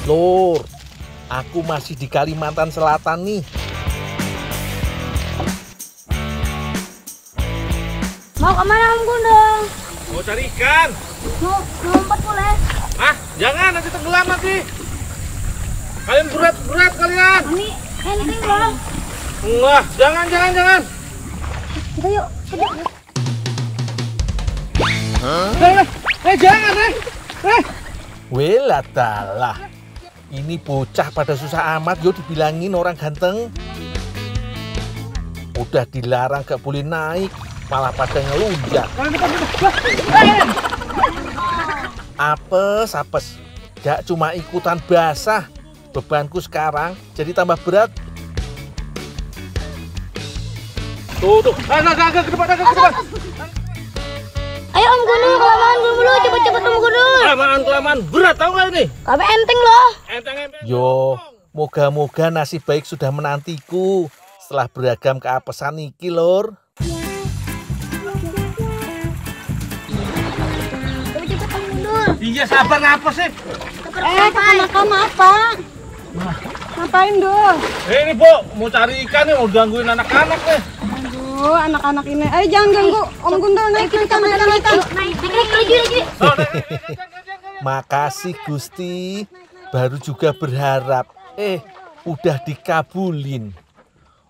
Lur, aku masih di Kalimantan Selatan nih. Mau kemana Om Gundul? Mau cari ikan. Mau ngumpet boleh? Ah, jangan, nanti tenggelam nanti. Kalian berat kalian. Ini enteng loh. Enggak, jangan. Kita yuk. Jangan. Welatalah. Ini bocah pada susah amat, yo dibilangin orang ganteng. Udah dilarang gak boleh naik, malah pada ngelunjak. Apes. Gak cuma ikutan basah, bebanku sekarang jadi tambah berat. Tuh. Agak ke depan. Ayo Om Gundul, kelamaan dulu, cepet-cepet Om Gundul. Kelamaan, berat tau gak ini? Kami enteng loh. Enteng. Yo, moga-moga nasib baik sudah menantiku setelah beragam keapesan iki, Lur. Cepet-cepet Om Gundul. Iya, sabar ngapes sih. Keponakan apa? Ngapain Dul? Ini, Bu, mau cari ikan nih, mau gangguin anak-anak nih. Aduh, anak-anak ini. Ayo jangan ganggu Om Gundul, naik. Naik lagi. Makasih Gusti, baru juga berharap. Udah dikabulin.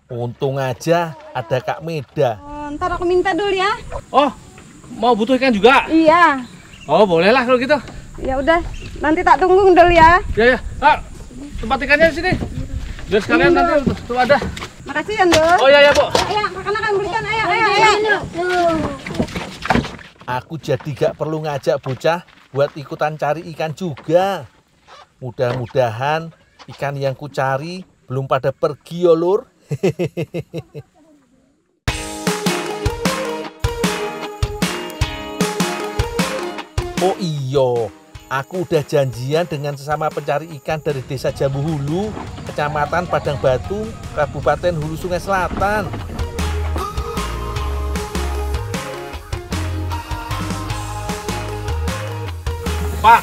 Untung aja ada Kak Meda. Ntar aku minta dulu ya. Oh, mau butuh ikan juga? Iya. Oh, bolehlah kalau gitu. Ya udah, nanti tak tunggu dulu ya. Ya. Tempat ikannya di sini. Biar sekalian nanti tuh ada. Makasih ya, Dul. Oh iya, Bu. Ayo, akan berikan. Ayo. Aku jadi gak perlu ngajak bocah buat ikutan cari ikan juga. Mudah-mudahan ikan yang ku cari belum pada pergi ya, Lur. Oh iya, aku udah janjian dengan sesama pencari ikan dari Desa Jambu Hulu, Kecamatan Padang Batu, Kabupaten Hulu Sungai Selatan. Pak,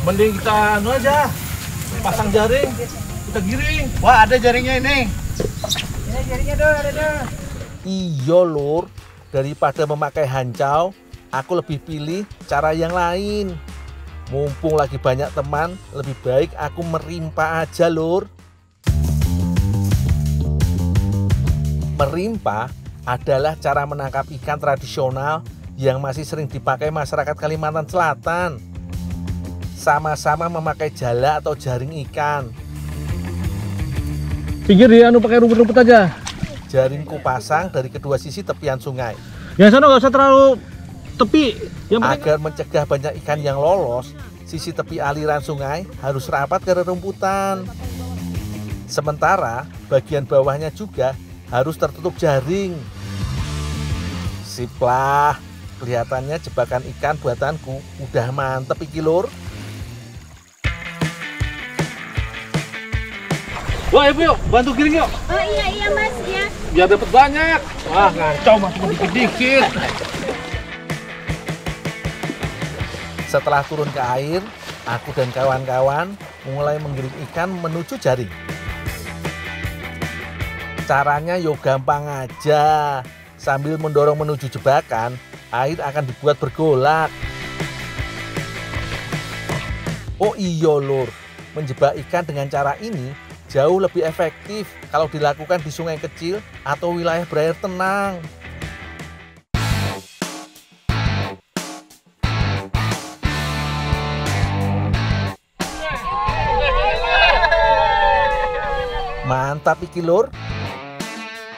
mending kita aja, pasang jaring, kita giring. Wah, ada jaringnya ini. Ya, jaringnya Dul, ada Dul. Iya, Lur, daripada memakai hancau, aku lebih pilih cara yang lain. Mumpung lagi banyak teman, lebih baik aku merimpa aja, Lur. Merimpa adalah cara menangkap ikan tradisional yang masih sering dipakai masyarakat Kalimantan Selatan. Sama-sama memakai jala atau jaring ikan. Pinggir dia pakai rumput-rumput aja. Jaringku pasang dari kedua sisi tepian sungai. Yang sana nggak usah terlalu tepi. Agar mencegah banyak ikan yang lolos, sisi tepi aliran sungai harus rapat ke rerumputan. Sementara bagian bawahnya juga harus tertutup jaring. Sip lah, kelihatannya jebakan ikan buatanku udah mantep iki, Lur. Wah, yuk, bantu giring yuk. Oh iya Mas ya. Biar dapat banyak. Wah, ngancau mah cuma dikit-dikit. Setelah turun ke air, aku dan kawan-kawan mulai menggiring ikan menuju jaring. Caranya yo gampang aja. Sambil mendorong menuju jebakan, air akan dibuat bergolak. Oh iya, Lur, menjebak ikan dengan cara ini jauh lebih efektif kalau dilakukan di sungai kecil atau wilayah berair tenang. Mantap iki, Lur.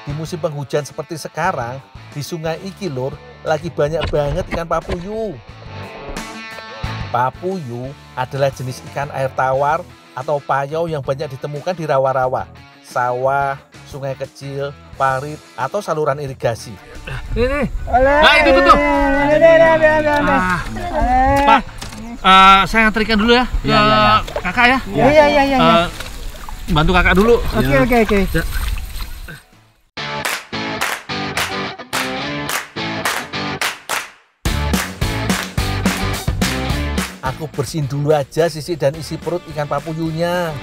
Di musim penghujan seperti sekarang, di sungai iki, Lur, lagi banyak banget ikan papuyu. Papuyu adalah jenis ikan air tawar atau payau yang banyak ditemukan di rawa-rawa, sawah, sungai kecil, parit, atau saluran irigasi. Ini. Nah, itu tuh. Pak, saya ngantrikan dulu ya ke kakak ya. Iya. Bantu kakak dulu. Oke. Aku bersihin dulu aja sisi dan isi perut ikan papuyunya.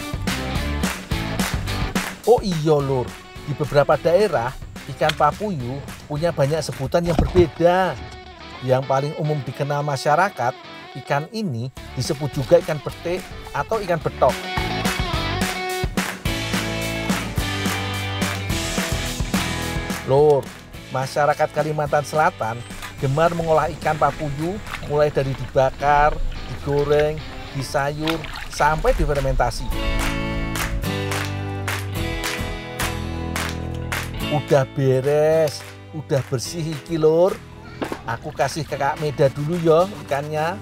Oh iya lur, di beberapa daerah ikan papuyu punya banyak sebutan yang berbeda. Yang paling umum dikenal masyarakat, ikan ini disebut juga ikan betik atau ikan betok. Lur, masyarakat Kalimantan Selatan gemar mengolah ikan papuyu mulai dari dibakar, digoreng, disayur, sampai difermentasi. Udah beres, udah bersih iki lur. Aku kasih ke Kak Meda dulu yo ikannya.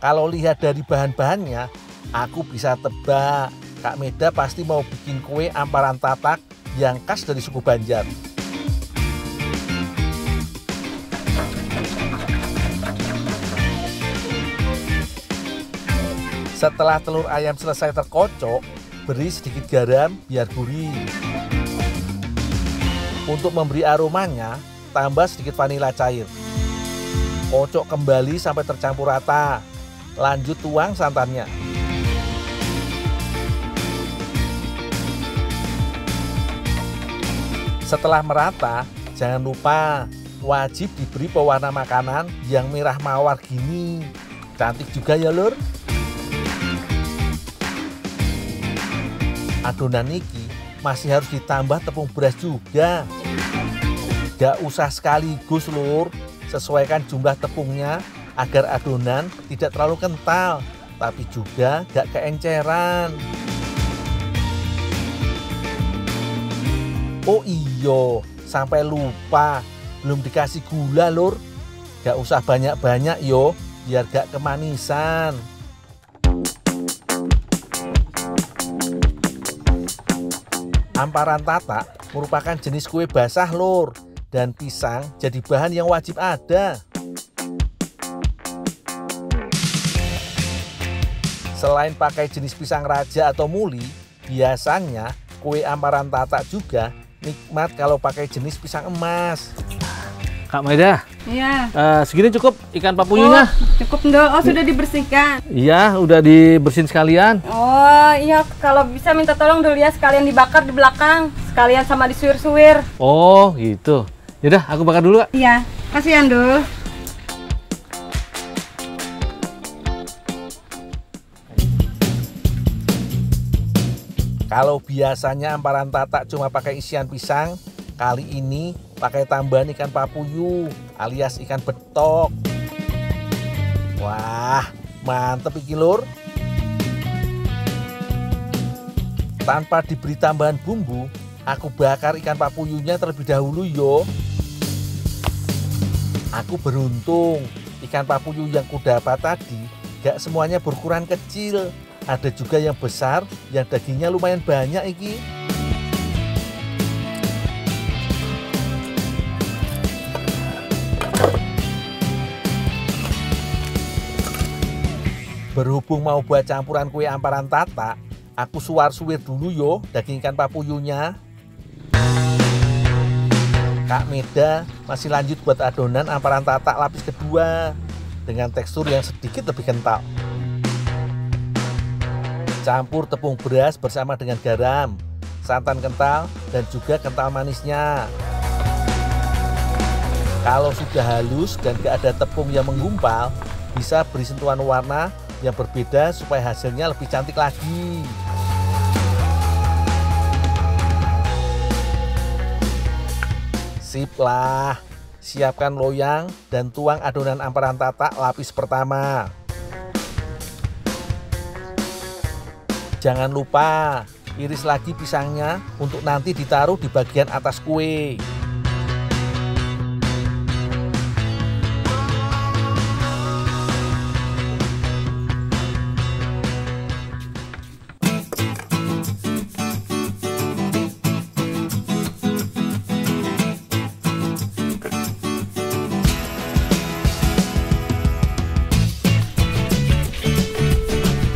Kalau lihat dari bahan-bahannya, aku bisa tebak Kak Meda pasti mau bikin kue amparan tatak yang khas dari suku Banjar. Setelah telur ayam selesai terkocok, beri sedikit garam biar gurih. Untuk memberi aromanya, tambah sedikit vanila cair. Kocok kembali sampai tercampur rata. Lanjut tuang santannya. Setelah merata, jangan lupa wajib diberi pewarna makanan yang merah mawar gini. Cantik juga ya lur. Adonan niki masih harus ditambah tepung beras juga. Gak usah sekaligus lur, sesuaikan jumlah tepungnya agar adonan tidak terlalu kental, tapi juga gak keenceran. Oh iya, sampai lupa, belum dikasih gula lur. Gak usah banyak-banyak yo, biar gak kemanisan. Amparan tatak merupakan jenis kue basah lur, dan pisang jadi bahan yang wajib ada. Selain pakai jenis pisang raja atau muli, biasanya kue amparan tatak juga nikmat kalau pakai jenis pisang emas. Kak Meda, Iya. segini cukup ikan papuyunya? Cukup Ndol. Oh, sudah dibersihkan. Iya, udah dibersihin sekalian. Oh iya, kalau bisa minta tolong dulu ya, sekalian dibakar di belakang, sekalian sama disuir-suir. Oh gitu. Yaudah, aku bakar dulu Kak. Iya, kasihan Dul. Kalau biasanya amparan tatak cuma pakai isian pisang, kali ini pakai tambahan ikan papuyu alias ikan betok. Wah, mantep iki lur. Tanpa diberi tambahan bumbu, aku bakar ikan papuyunya terlebih dahulu yo. Aku beruntung, ikan papuyu yang kudapat tadi gak semuanya berukuran kecil. Ada juga yang besar, yang dagingnya lumayan banyak iki. Berhubung mau buat campuran kue amparan tatak, aku suwir dulu yo daging ikan papuyunya. Kak Meda masih lanjut buat adonan amparan tatak lapis kedua dengan tekstur yang sedikit lebih kental. Campur tepung beras bersama dengan garam, santan kental, dan juga kental manisnya. Kalau sudah halus dan gak ada tepung yang menggumpal, bisa beri sentuhan warna yang berbeda supaya hasilnya lebih cantik lagi. Sip lah, siapkan loyang dan tuang adonan amparan tatak lapis pertama. Jangan lupa iris lagi pisangnya untuk nanti ditaruh di bagian atas kue.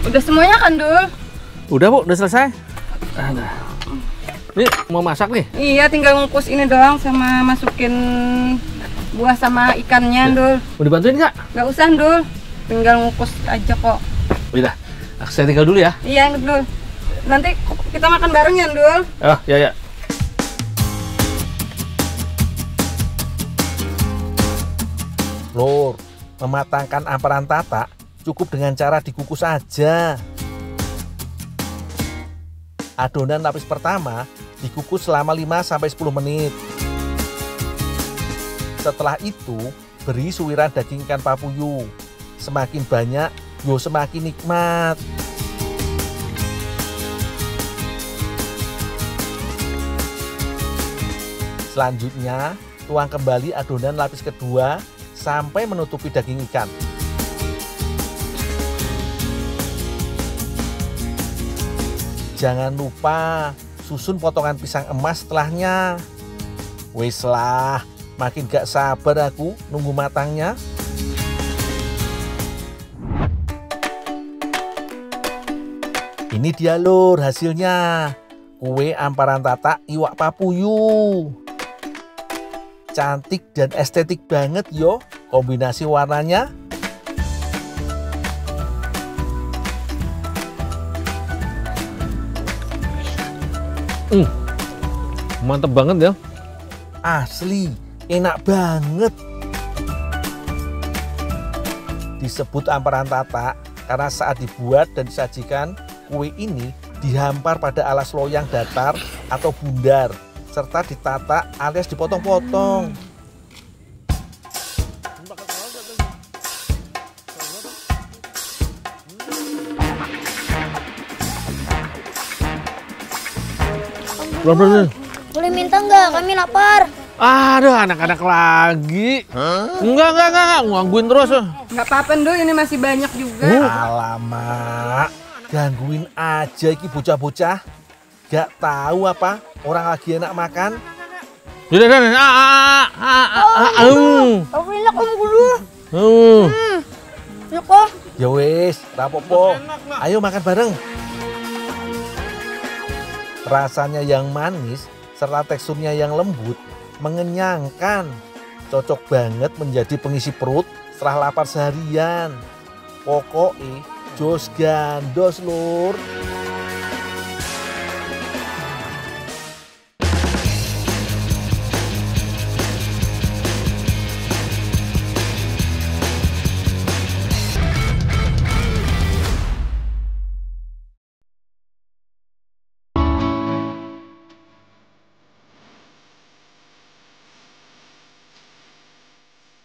Udah semuanya kan Dul? Udah Bu, udah selesai. Nih, mau masak nih? Iya, tinggal ngukus ini doang sama masukin buah sama ikannya, Ndul. Mau dibantuin nggak? Nggak usah, Ndul. Tinggal ngukus aja kok. Udah, saya tinggal dulu ya. Iya, Ndul. Nanti kita makan bareng ya, Ndul. Oh, ya. Lur, mematangkan amparan tatak cukup dengan cara dikukus aja. Adonan lapis pertama dikukus selama 5-10 menit. Setelah itu, beri suiran daging ikan papuyu. Semakin banyak, yo semakin nikmat. Selanjutnya, tuang kembali adonan lapis kedua sampai menutupi daging ikan. Jangan lupa susun potongan pisang emas setelahnya. Wes lah, makin gak sabar aku nunggu matangnya. Ini dia lur hasilnya. Kue amparan tatak iwak papuyu. Cantik dan estetik banget yo kombinasi warnanya. Mantep banget ya. Asli, enak banget. Disebut amparan tatak karena saat dibuat dan disajikan, kue ini dihampar pada alas loyang datar atau bundar, serta ditatak alias dipotong-potong. Pelan-pelan. Boleh minta nggak? Kami lapar. Aduh, anak-anak lagi. Enggak, ngangguin terus. Nggak apa-apa, Ndul. Ini masih banyak juga. Alamak, gangguin aja iki bocah-bocah. Gak tahu apa orang lagi enak makan. Udah. Aku enak om dulu. Enak kok. Ya wis, rapopo. Ayo makan bareng. Rasanya yang manis serta teksturnya yang lembut mengenyangkan. Cocok banget menjadi pengisi perut setelah lapar seharian. Pokoknya jos gandos lur.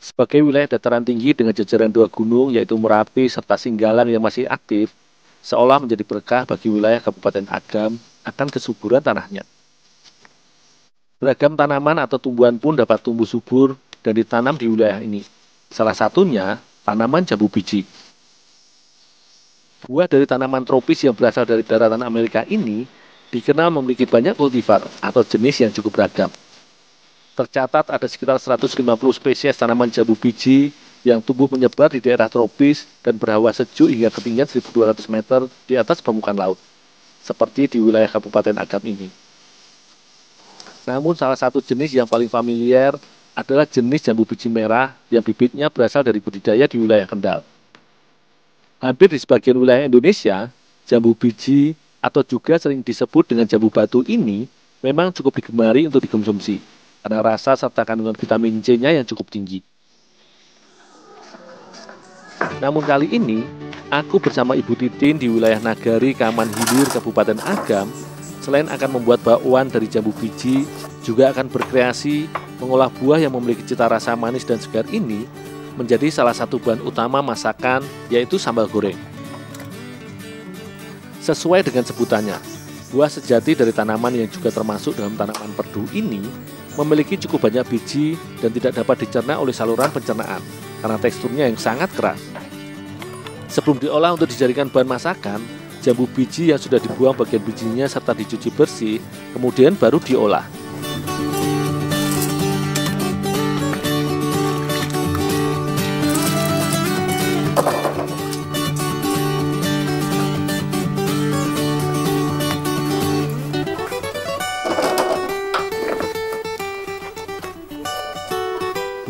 Sebagai wilayah dataran tinggi dengan jajaran 2 gunung yaitu Merapi serta Singgalang yang masih aktif, seolah menjadi berkah bagi wilayah Kabupaten Agam akan kesuburan tanahnya. Beragam tanaman atau tumbuhan pun dapat tumbuh subur dan ditanam di wilayah ini. Salah satunya tanaman jambu biji. Buah dari tanaman tropis yang berasal dari daratan Amerika ini dikenal memiliki banyak kultivar atau jenis yang cukup beragam. Tercatat ada sekitar 150 spesies tanaman jambu biji yang tumbuh menyebar di daerah tropis dan berhawa sejuk hingga ketinggian 1.200 meter di atas permukaan laut, seperti di wilayah Kabupaten Agam ini. Namun salah satu jenis yang paling familiar adalah jenis jambu biji merah yang bibitnya berasal dari budidaya di wilayah Kendal. Hampir di sebagian wilayah Indonesia, jambu biji atau juga sering disebut dengan jambu batu ini memang cukup digemari untuk dikonsumsi karena rasa serta kandungan vitamin C-nya yang cukup tinggi. Namun kali ini, aku bersama Ibu Titin di wilayah Nagari, Kaman Hilir, Kabupaten Agam, selain akan membuat bakwan dari jambu biji, juga akan berkreasi mengolah buah yang memiliki cita rasa manis dan segar ini menjadi salah satu bahan utama masakan, yaitu sambal goreng. Sesuai dengan sebutannya, buah sejati dari tanaman yang juga termasuk dalam tanaman perdu ini memiliki cukup banyak biji dan tidak dapat dicerna oleh saluran pencernaan karena teksturnya yang sangat keras. Sebelum diolah untuk dijadikan bahan masakan, jambu biji yang sudah dibuang bagian bijinya serta dicuci bersih, kemudian baru diolah.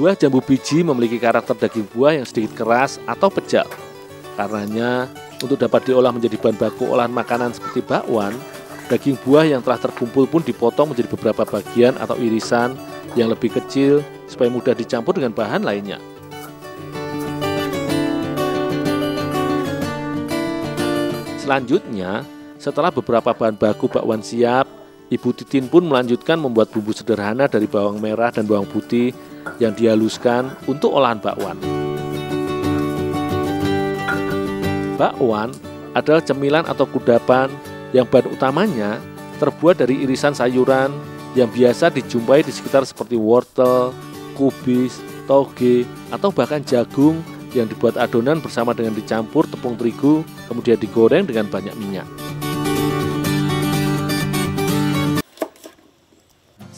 Buah jambu biji memiliki karakter daging buah yang sedikit keras atau pejal. Karenanya, untuk dapat diolah menjadi bahan baku olahan makanan seperti bakwan, daging buah yang telah terkumpul pun dipotong menjadi beberapa bagian atau irisan yang lebih kecil supaya mudah dicampur dengan bahan lainnya. Selanjutnya, setelah beberapa bahan baku bakwan siap, Ibu Titin pun melanjutkan membuat bumbu sederhana dari bawang merah dan bawang putih yang dihaluskan untuk olahan bakwan. Bakwan adalah cemilan atau kudapan yang bahan utamanya terbuat dari irisan sayuran yang biasa dijumpai di sekitar seperti wortel, kubis, toge, atau bahkan jagung yang dibuat adonan bersama dengan dicampur tepung terigu kemudian digoreng dengan banyak minyak.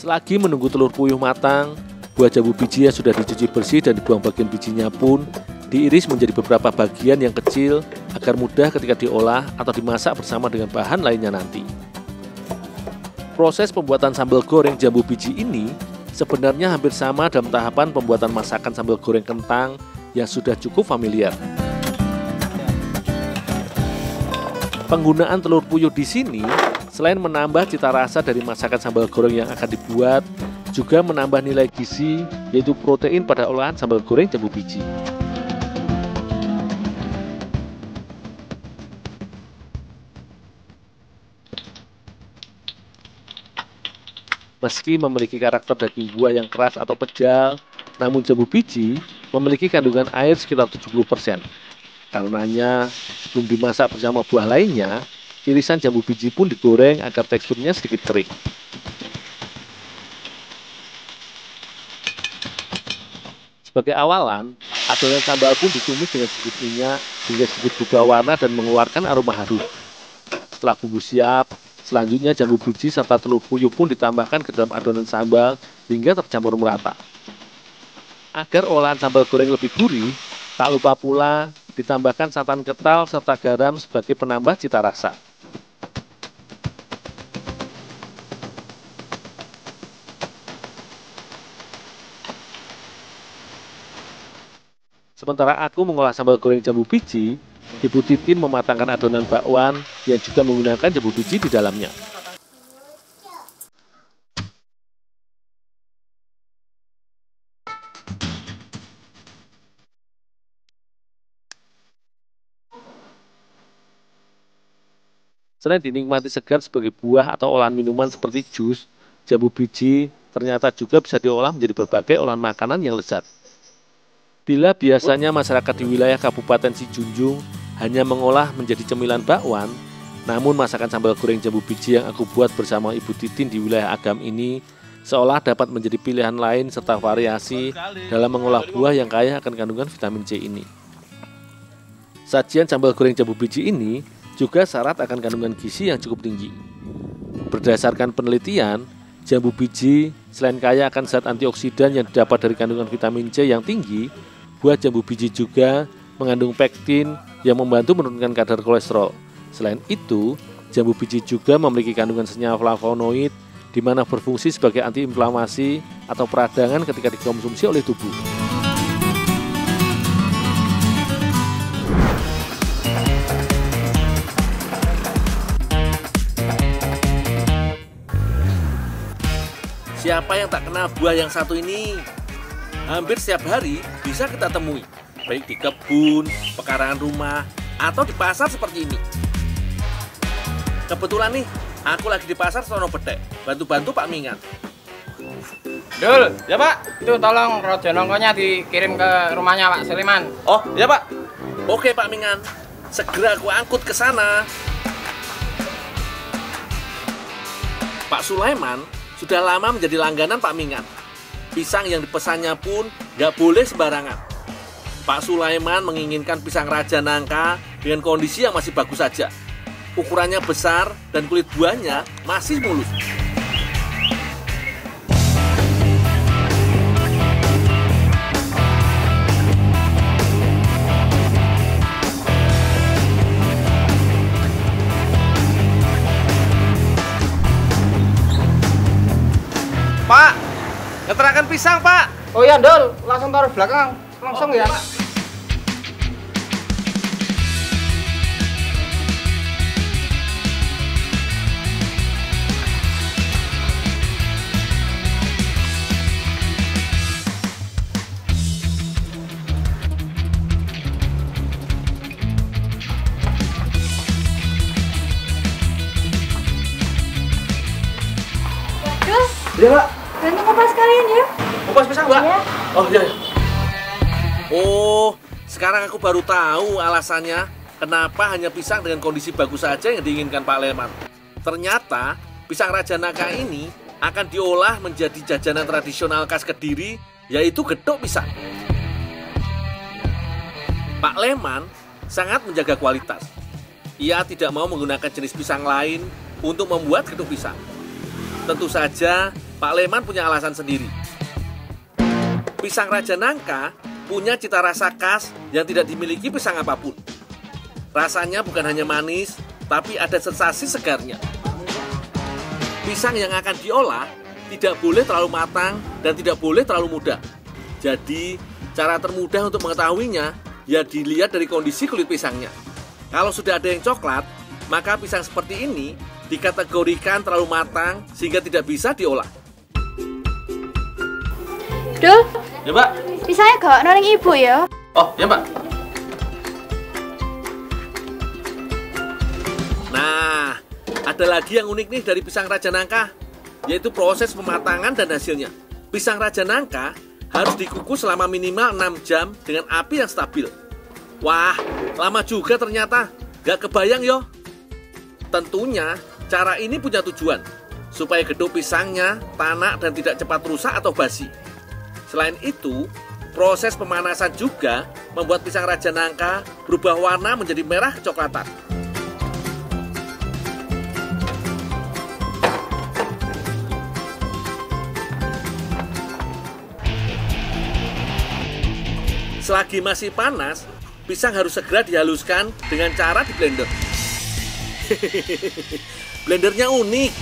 Selagi menunggu telur puyuh matang, buah jambu biji yang sudah dicuci bersih dan dibuang bagian bijinya pun diiris menjadi beberapa bagian yang kecil agar mudah ketika diolah atau dimasak bersama dengan bahan lainnya nanti. Proses pembuatan sambal goreng jambu biji ini sebenarnya hampir sama dalam tahapan pembuatan masakan sambal goreng kentang yang sudah cukup familiar. Penggunaan telur puyuh di sini selain menambah cita rasa dari masakan sambal goreng yang akan dibuat, juga menambah nilai gizi yaitu protein pada olahan sambal goreng jambu biji. Meski memiliki karakter daging buah yang keras atau pejal, namun jambu biji memiliki kandungan air sekitar 70%. Karenanya, sebelum dimasak bersama buah lainnya, irisan jambu biji pun digoreng agar teksturnya sedikit kering. Sebagai awalan, adonan sambal pun ditumis dengan sedikit minyak hingga sedikit berubah warna dan mengeluarkan aroma harum. Setelah bumbu siap, selanjutnya jambu biji serta telur puyuh pun ditambahkan ke dalam adonan sambal hingga tercampur merata. Agar olahan sambal goreng lebih gurih, tak lupa pula ditambahkan santan kental serta garam sebagai penambah cita rasa. Sementara aku mengolah sambal goreng jambu biji, Ibu Titin mematangkan adonan bakwan yang juga menggunakan jambu biji di dalamnya. Selain dinikmati segar sebagai buah atau olahan minuman seperti jus, jambu biji ternyata juga bisa diolah menjadi berbagai olahan makanan yang lezat. Bila biasanya masyarakat di wilayah Kabupaten Sijunjung hanya mengolah menjadi cemilan bakwan, namun masakan sambal goreng jambu biji yang aku buat bersama Ibu Titin di wilayah Agam ini seolah dapat menjadi pilihan lain serta variasi dalam mengolah buah yang kaya akan kandungan vitamin C ini. Sajian sambal goreng jambu biji ini juga syarat akan kandungan gizi yang cukup tinggi. Berdasarkan penelitian, jambu biji selain kaya akan zat antioksidan yang didapat dari kandungan vitamin C yang tinggi, buah jambu biji juga mengandung pektin yang membantu menurunkan kadar kolesterol. Selain itu, jambu biji juga memiliki kandungan senyawa flavonoid di mana berfungsi sebagai antiinflamasi atau peradangan ketika dikonsumsi oleh tubuh. Siapa yang tak kenal buah yang satu ini? Hampir setiap hari bisa kita temui, baik di kebun, pekarangan rumah, atau di pasar seperti ini. Kebetulan nih, aku lagi di pasar Sono Bedek, bantu-bantu Pak Mingan. Dul, ya Pak, itu tolong rojo nongkonya dikirim ke rumahnya Pak Seliman. Oh, ya Pak. Oke Pak Mingan, segera aku angkut ke sana. Pak Sulaiman sudah lama menjadi langganan Pak Mingan. Pisang yang dipesannya pun nggak boleh sembarangan. Pak Sulaiman menginginkan pisang Raja Nangka dengan kondisi yang masih bagus saja. Ukurannya besar dan kulit buahnya masih mulus. Pak, ngeterakan pisang Pak. Oh iya, Dul, langsung taruh belakang. Langsung ya. Dul, Iya, Pak. ganti kompas kalian ya. Kupas pisang, Mbak? Iya. Oh, iya. Oh, sekarang aku baru tahu alasannya kenapa hanya pisang dengan kondisi bagus saja yang diinginkan Pak Leman. Ternyata pisang Raja Nangka ini akan diolah menjadi jajanan tradisional khas Kediri, yaitu gethuk pisang. Pak Leman sangat menjaga kualitas. Ia tidak mau menggunakan jenis pisang lain untuk membuat gethuk pisang. Tentu saja Pak Leman punya alasan sendiri. Pisang Raja Nangka punya cita rasa khas yang tidak dimiliki pisang apapun. Rasanya bukan hanya manis, tapi ada sensasi segarnya. Pisang yang akan diolah tidak boleh terlalu matang dan tidak boleh terlalu muda. Jadi, cara termudah untuk mengetahuinya ya dilihat dari kondisi kulit pisangnya. Kalau sudah ada yang coklat, maka pisang seperti ini dikategorikan terlalu matang sehingga tidak bisa diolah. Dul, Ya, Mbak. pisangnya gak nolong ibu ya? Oh, ya, Mbak. Nah, ada lagi yang unik nih dari pisang Raja Nangka, yaitu proses pematangan dan hasilnya. Pisang Raja Nangka harus dikukus selama minimal 6 jam dengan api yang stabil. Wah, lama juga ternyata. Gak kebayang yo. Tentunya, cara ini punya tujuan, supaya gethuk pisangnya tanak dan tidak cepat rusak atau basi. Selain itu, proses pemanasan juga membuat pisang Raja Nangka berubah warna menjadi merah kecoklatan. Selagi masih panas, pisang harus segera dihaluskan dengan cara di blender. Blendernya unik.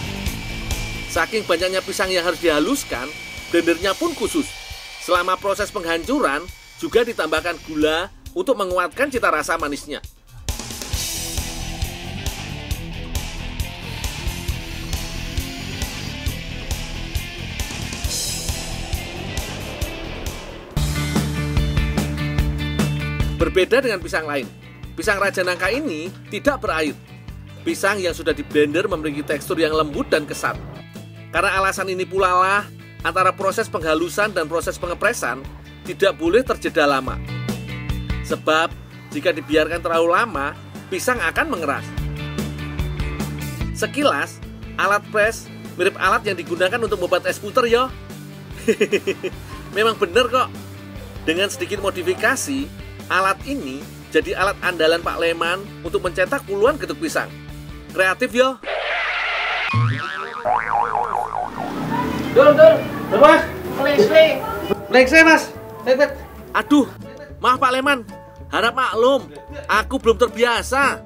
Saking banyaknya pisang yang harus dihaluskan, blendernya pun khusus. Selama proses penghancuran, juga ditambahkan gula untuk menguatkan cita rasa manisnya. Berbeda dengan pisang lain, pisang Raja Nangka ini tidak berair. Pisang yang sudah di blender memiliki tekstur yang lembut dan kesat. Karena alasan ini pula lah, antara proses penghalusan dan proses pengepresan tidak boleh terjeda lama. Sebab jika dibiarkan terlalu lama, pisang akan mengeras. Sekilas, alat press mirip alat yang digunakan untuk membuat es puter yo. Memang bener kok. Dengan sedikit modifikasi, alat ini jadi alat andalan Pak Leman untuk mencetak puluhan gethuk pisang. Kreatif yo. Dul, Mas. Lengse, Mas. Aduh, maaf Pak Leman. Harap maklum, aku belum terbiasa.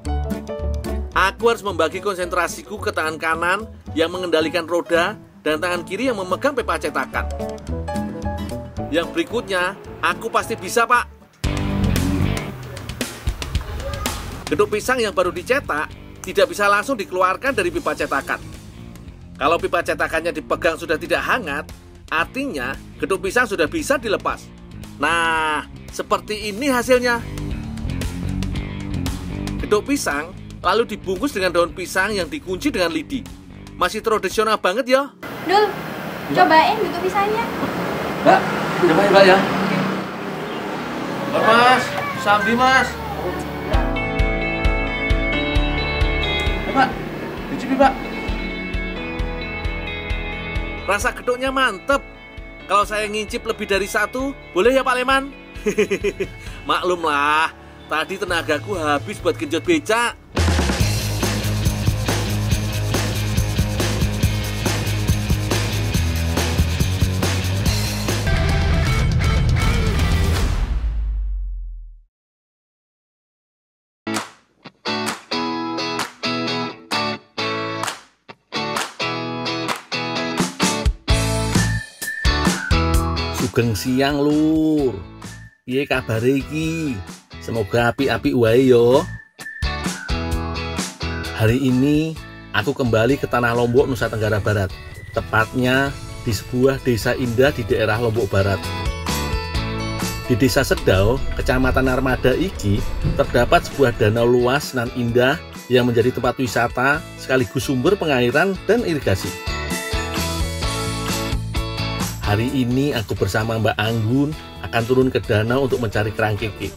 Aku harus membagi konsentrasiku ke tangan kanan yang mengendalikan roda dan tangan kiri yang memegang pipa cetakan. Yang berikutnya, aku pasti bisa, Pak. Gethuk pisang yang baru dicetak tidak bisa langsung dikeluarkan dari pipa cetakan. Kalau pipa cetakannya dipegang sudah tidak hangat, artinya gethuk pisang sudah bisa dilepas. Nah, seperti ini hasilnya. Gethuk pisang lalu dibungkus dengan daun pisang yang dikunci dengan lidi. Masih tradisional banget ya. Dul, cobain gethuk pisangnya. Mbak, cobain Mbak ya. Mas, sambi Mas. Pak, dicipi Pak. Rasa gethuknya mantep. Kalau saya ngincip lebih dari satu, boleh ya Pak Leman? Maklum lah, tadi tenagaku habis buat genjot becak. Sugeng siang Lur. Piye kabare iki? Semoga api-api wae yo. Hari ini aku kembali ke tanah Lombok, Nusa Tenggara Barat. Tepatnya di sebuah desa indah di daerah Lombok Barat. Di Desa Sedau, Kecamatan Armada iki, terdapat sebuah danau luas nan indah yang menjadi tempat wisata sekaligus sumber pengairan dan irigasi. Hari ini aku bersama Mbak Anggun akan turun ke danau untuk mencari kerang keke,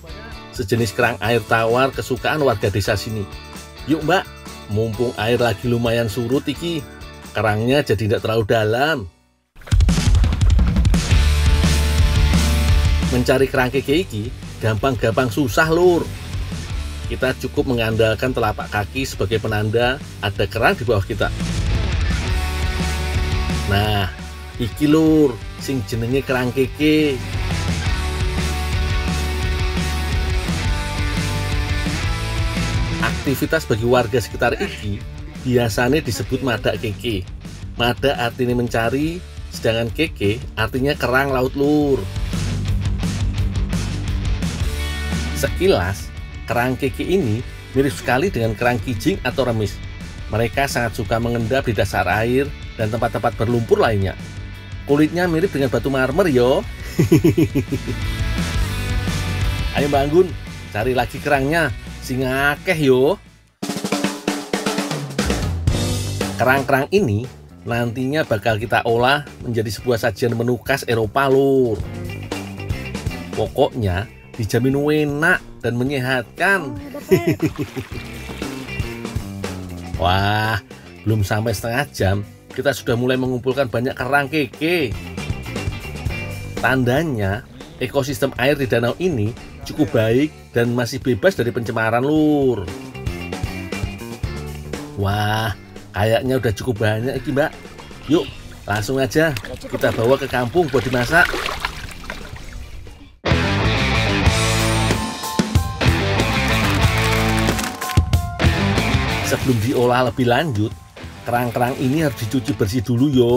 sejenis kerang air tawar kesukaan warga desa sini. Yuk Mbak, mumpung air lagi lumayan surut iki, kerangnya jadi tidak terlalu dalam. Mencari kerang keke iki gampang-gampang susah Lur. Kita cukup mengandalkan telapak kaki sebagai penanda ada kerang di bawah kita. Nah, iki Lur, sing jenenge kerang keke. Aktivitas bagi warga sekitar iki biasanya disebut madak keke. Madak artinya mencari, sedangkan keke artinya kerang laut Lur. Sekilas, kerang keke ini mirip sekali dengan kerang kijing atau remis. Mereka sangat suka mengendap di dasar air dan tempat-tempat berlumpur lainnya. Kulitnya mirip dengan batu marmer yo. Ayo Mbak Anggun, cari lagi kerangnya, sing akeh yo. Kerang-kerang ini nantinya bakal kita olah menjadi sebuah sajian menu khas Eropa Lur. Pokoknya dijamin enak dan menyehatkan. Wah, belum sampai setengah jam kita sudah mulai mengumpulkan banyak kerang keke. Tandanya ekosistem air di danau ini cukup baik dan masih bebas dari pencemaran Lur. Wah, kayaknya udah cukup banyak ini Mbak. Yuk, langsung aja kita bawa ke kampung buat dimasak. Sebelum diolah lebih lanjut, kerang-kerang ini harus dicuci bersih dulu yo.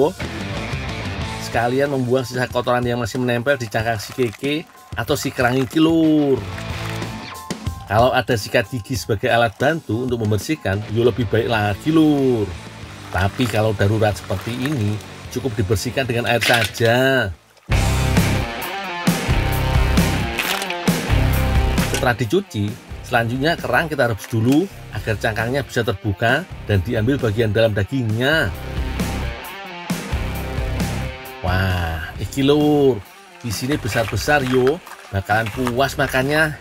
Sekalian membuang sisa kotoran yang masih menempel di cangkang si keke atau si kerang iki Lur. Kalau ada sikat gigi sebagai alat bantu untuk membersihkan, yo lebih baik lagi Lur. Tapi kalau darurat seperti ini, cukup dibersihkan dengan air saja. Setelah dicuci, selanjutnya kerang kita rebus dulu agar cangkangnya bisa terbuka dan diambil bagian dalam dagingnya. Wah, iki Lur, di sini besar-besar yo, bakalan puas makannya.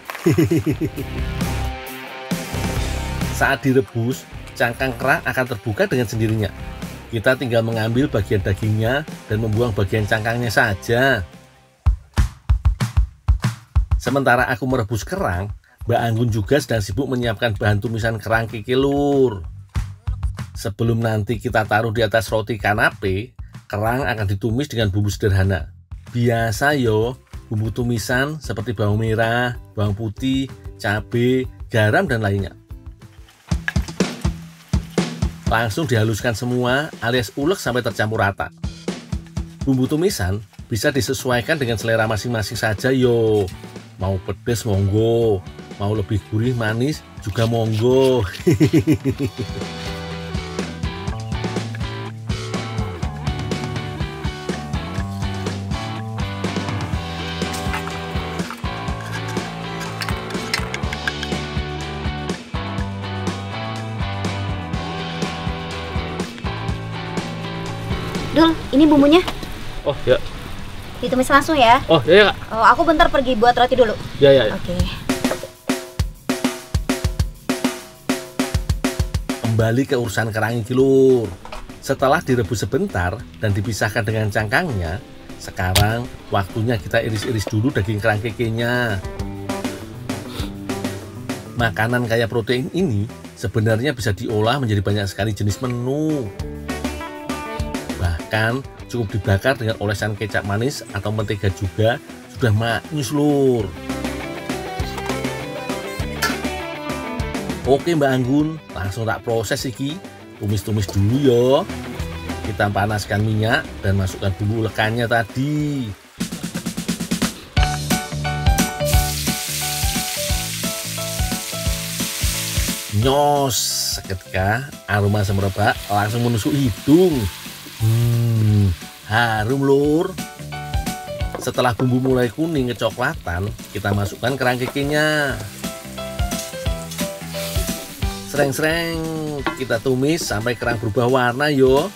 Saat direbus, cangkang kerang akan terbuka dengan sendirinya. Kita tinggal mengambil bagian dagingnya dan membuang bagian cangkangnya saja. Sementara aku merebus kerang, Mbak Anggun juga sedang sibuk menyiapkan bahan tumisan kerang keke Lur. Sebelum nanti kita taruh di atas roti kanape, kerang akan ditumis dengan bumbu sederhana. Biasa yo, bumbu tumisan seperti bawang merah, bawang putih, cabai, garam dan lainnya. Langsung dihaluskan semua alias ulek sampai tercampur rata. Bumbu tumisan bisa disesuaikan dengan selera masing-masing saja yo. Mau pedas monggo, mau lebih gurih manis juga monggo. Dul, ini bumbunya. Oh ya. Ditumis langsung ya. Oh ya Kak. Oh, aku bentar pergi buat roti dulu. Ya. Oke. Kembali ke urusan kerang iki Lur. Setelah direbus sebentar dan dipisahkan dengan cangkangnya, sekarang waktunya kita iris-iris dulu daging kerang kekenya. Makanan kaya protein ini sebenarnya bisa diolah menjadi banyak sekali jenis menu. Bahkan cukup dibakar dengan olesan kecap manis atau mentega juga sudah maknyus Lur. Oke Mbak Anggun, langsung tak proses iki. Tumis-tumis dulu yo. Kita panaskan minyak dan masukkan bumbu ulekannya tadi. Nyos, seketika aroma semerbak langsung menusuk hidung. Harum lur. Setelah bumbu mulai kuning kecoklatan, kita masukkan kerang kekenya. Sreng-sreng, kita tumis sampai kerang berubah warna yo.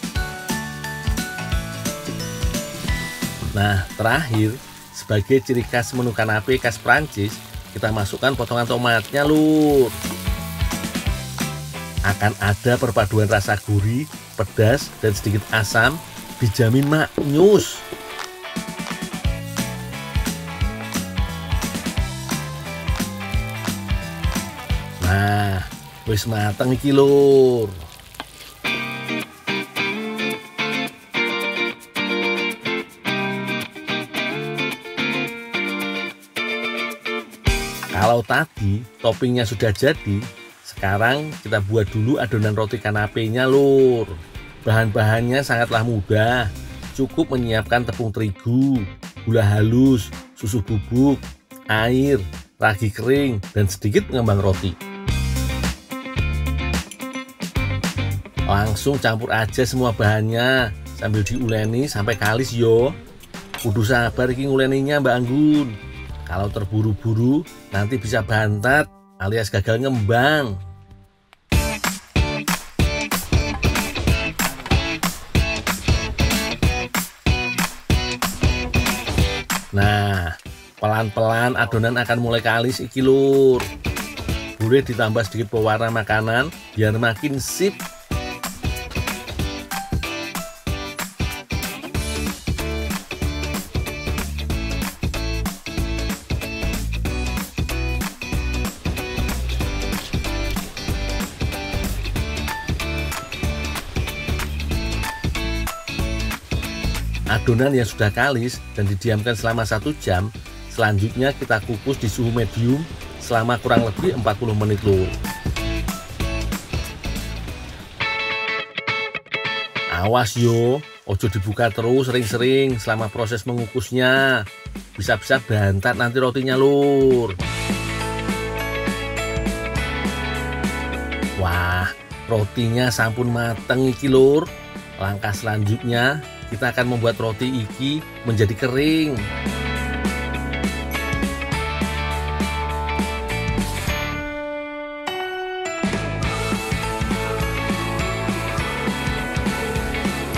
Nah, terakhir, sebagai ciri khas menu kanape khas Prancis, kita masukkan potongan tomatnya lur. Akan ada perpaduan rasa gurih, pedas, dan sedikit asam, dijamin maknyus. Nah, wis mateng iki lur. Kalau tadi toppingnya sudah jadi, sekarang kita buat dulu adonan roti kanapenya lur. Bahan-bahannya sangatlah mudah. Cukup menyiapkan tepung terigu, gula halus, susu bubuk, air, ragi kering, dan sedikit pengembang roti. Langsung campur aja semua bahannya sambil diuleni sampai kalis yo. Kudu sabar iki nguleninya Mbak Anggun. Kalau terburu-buru nanti bisa bantat alias gagal ngembang. Nah, pelan-pelan adonan akan mulai kalis iki lur. Boleh ditambah sedikit pewarna makanan biar makin sip. Adonan yang sudah kalis dan didiamkan selama 1 jam, selanjutnya kita kukus di suhu medium selama kurang lebih 40 menit lur. Awas yo, ojo dibuka terus sering-sering selama proses mengukusnya. Bisa-bisa bantat nanti rotinya lur. Wah, rotinya sampun mateng iki lur. Langkah selanjutnya kita akan membuat roti iki menjadi kering.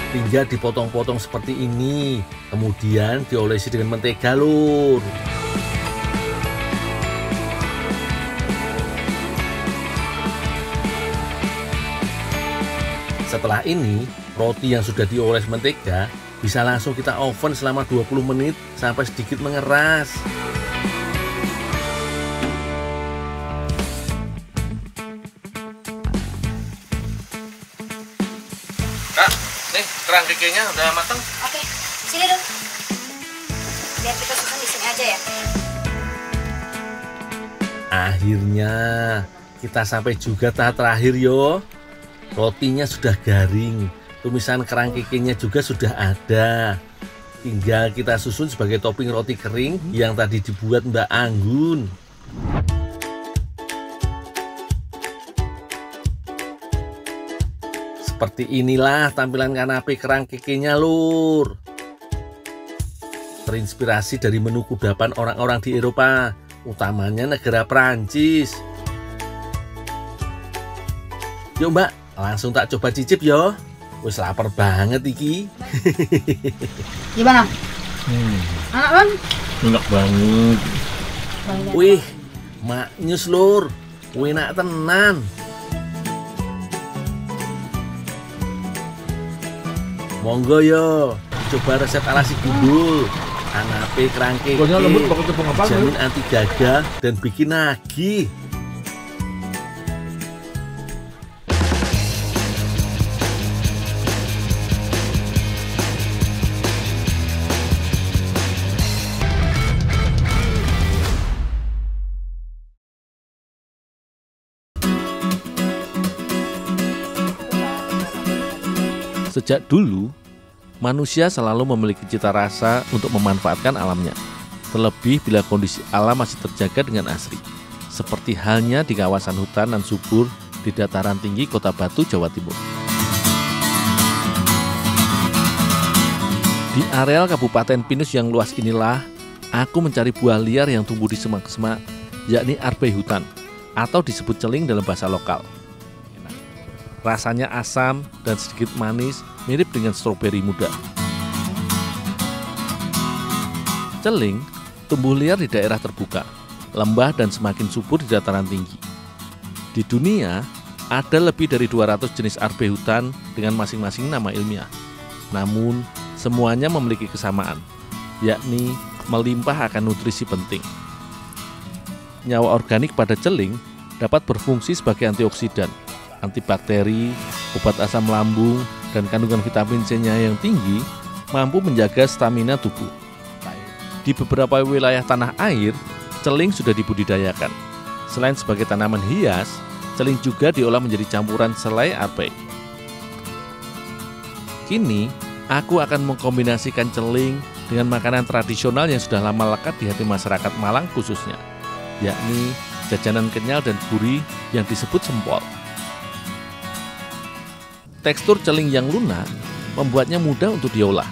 Tinggal dipotong-potong seperti ini, kemudian diolesi dengan mentega lur. Setelah ini, roti yang sudah dioles mentega bisa langsung kita oven selama 20 menit sampai sedikit mengeras. Kak, nih kerang kekenya udah matang. Oke, sini dong. Biar kita susun di sini aja ya. Akhirnya kita sampai juga tahap terakhir yo. Rotinya sudah garing, tumisan kerang kekenya juga sudah ada. Tinggal kita susun sebagai topping roti kering yang tadi dibuat Mbak Anggun. Seperti inilah tampilan kanape kerang kekenya lur. Terinspirasi dari menu kudapan orang-orang di Eropa, utamanya negara Prancis. Yuk Mbak, langsung tak coba cicip yo. Wis lapar banget iki. Gimana? Enak kan? Enak banget. Wih, maknyus lur. Enak tenan. Monggo yo, coba resep ala si Gundul. Kanape kerang keke, jamin anti gagal dan bikin nagih. Sejak dulu, manusia selalu memiliki cita rasa untuk memanfaatkan alamnya, terlebih bila kondisi alam masih terjaga dengan asri. Seperti halnya di kawasan hutan dan subur di dataran tinggi Kota Batu, Jawa Timur. Di areal Kabupaten Pinus yang luas inilah, aku mencari buah liar yang tumbuh di semak-semak, yakni arbei hutan, atau disebut celing dalam bahasa lokal. Rasanya asam dan sedikit manis, mirip dengan stroberi muda. Celing tumbuh liar di daerah terbuka, lembah dan semakin subur di dataran tinggi. Di dunia, ada lebih dari 200 jenis arbei hutan dengan masing-masing nama ilmiah. Namun, semuanya memiliki kesamaan, yakni melimpah akan nutrisi penting. Nyawa organik pada celing dapat berfungsi sebagai antioksidan, antibakteri, obat asam lambung, dan kandungan vitamin C-nya yang tinggi mampu menjaga stamina tubuh. Di beberapa wilayah tanah air, celing sudah dibudidayakan. Selain sebagai tanaman hias, celing juga diolah menjadi campuran selai arbei. Kini, aku akan mengkombinasikan celing dengan makanan tradisional yang sudah lama lekat di hati masyarakat Malang khususnya, yakni jajanan kenyal dan gurih yang disebut sempol. Tekstur celing yang lunak membuatnya mudah untuk diolah.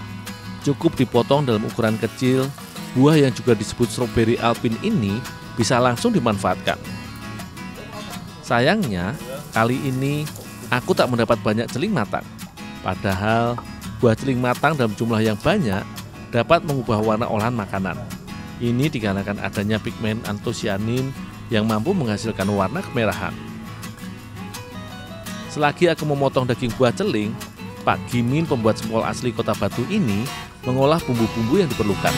Cukup dipotong dalam ukuran kecil, buah yang juga disebut stroberi alpin ini bisa langsung dimanfaatkan. Sayangnya, kali ini aku tak mendapat banyak celing matang. Padahal, buah celing matang dalam jumlah yang banyak dapat mengubah warna olahan makanan. Ini dikarenakan adanya pigmen antosianin yang mampu menghasilkan warna kemerahan. Selagi aku memotong daging buah celing, Pak Gimin, pembuat sempol asli Kota Batu ini, mengolah bumbu-bumbu yang diperlukan.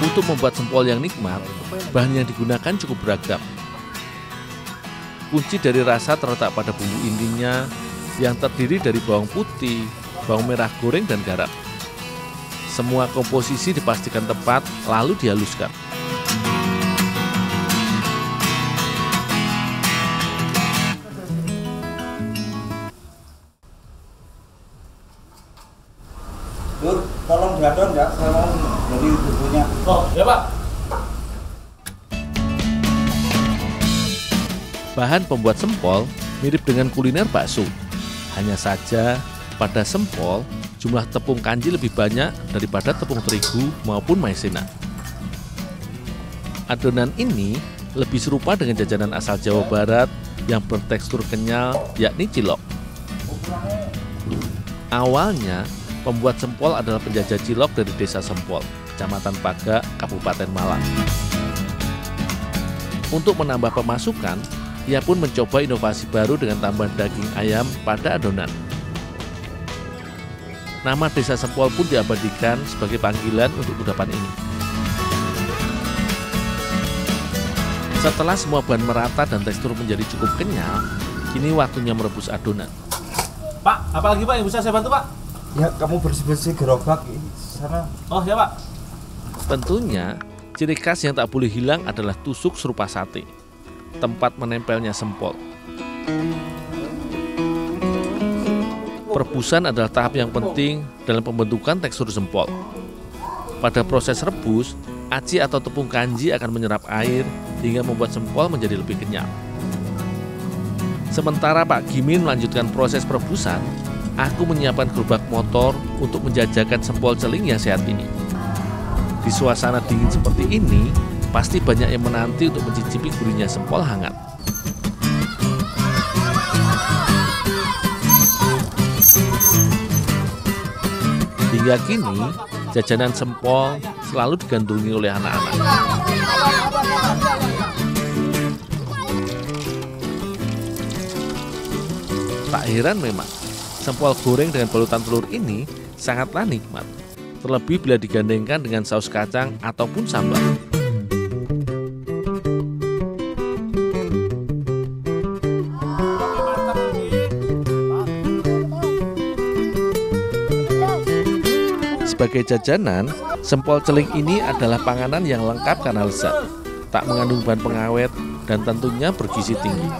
Untuk membuat sempol yang nikmat, bahan yang digunakan cukup beragam. Kunci dari rasa terletak pada bumbu intinya yang terdiri dari bawang putih, bawang merah goreng, dan garam. Semua komposisi dipastikan tepat, lalu dihaluskan. Dur, tolong diadon ya, saya mau beli bumbunya. Oh, ya Pak. Bahan pembuat sempol mirip dengan kuliner bakso. Hanya saja, pada sempol, jumlah tepung kanji lebih banyak daripada tepung terigu maupun maizena. Adonan ini lebih serupa dengan jajanan asal Jawa Barat yang bertekstur kenyal, yakni cilok. Awalnya, pembuat sempol adalah penjajah cilok dari Desa Sempol, Kecamatan Pagak, Kabupaten Malang. Untuk menambah pemasukan, ia pun mencoba inovasi baru dengan tambahan daging ayam pada adonan. Nama Desa Sempol pun diabadikan sebagai panggilan untuk kudapan ini. Setelah semua bahan merata dan tekstur menjadi cukup kenyal, kini waktunya merebus adonan. Pak, apa lagi Pak yang bisa saya bantu Pak? Ya, kamu bersih-bersih gerobak sana. Oh ya Pak. Tentunya, ciri khas yang tak boleh hilang adalah tusuk serupa sate, tempat menempelnya sempol. Perebusan adalah tahap yang penting dalam pembentukan tekstur sempol. Pada proses rebus, aci atau tepung kanji akan menyerap air hingga membuat sempol menjadi lebih kenyal. Sementara Pak Gimin melanjutkan proses perebusan, aku menyiapkan gerobak motor untuk menjajakan sempol celing yang sehat ini. Di suasana dingin seperti ini, pasti banyak yang menanti untuk mencicipi gurihnya sempol hangat. Hingga kini, jajanan sempol selalu digandrungi oleh anak-anak. Tak heran memang, sempol goreng dengan balutan telur ini sangatlah nikmat, terlebih bila digandengkan dengan saus kacang ataupun sambal. Sebagai jajanan, sempol celing ini adalah panganan yang lengkap karena lezat, tak mengandung bahan pengawet, dan tentunya bergizi tinggi.